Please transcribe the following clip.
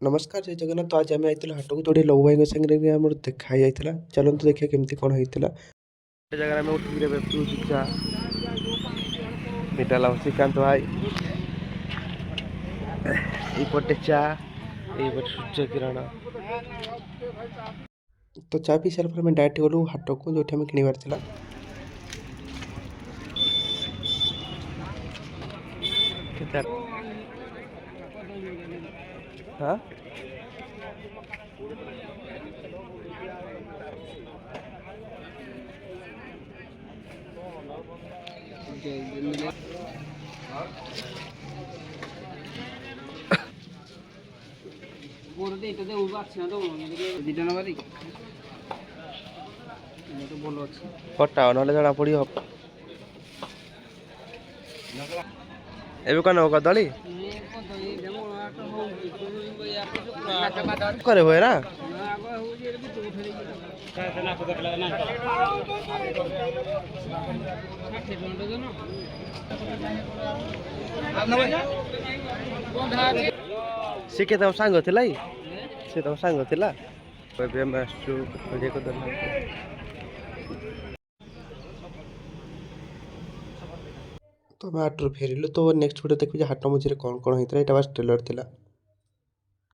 नमस्कार जय जगन्नाथ। तो आज आम आई हाट को थोड़ी लव भाई सागर देखा जाता। चलते देखिए केमती कौन होता जगह आम उठे पिऊँ चा मीठा लगा श्रीकांत भाई ये चा ये सूर्य किरण। तो चा पी सारा पर डायरेक्ट गलु हाट को जो किणवार था। हाँ कटा ना जना पड़ एवं कौन कदली करे हुए ना सी के सांग थी सी तुम सांग थिला तो हम हाट फेरिलु। तो नेक्स्ट वीडियो देखिए हाट मझे कौन कौन होता है। बस ट्रेलर थिला।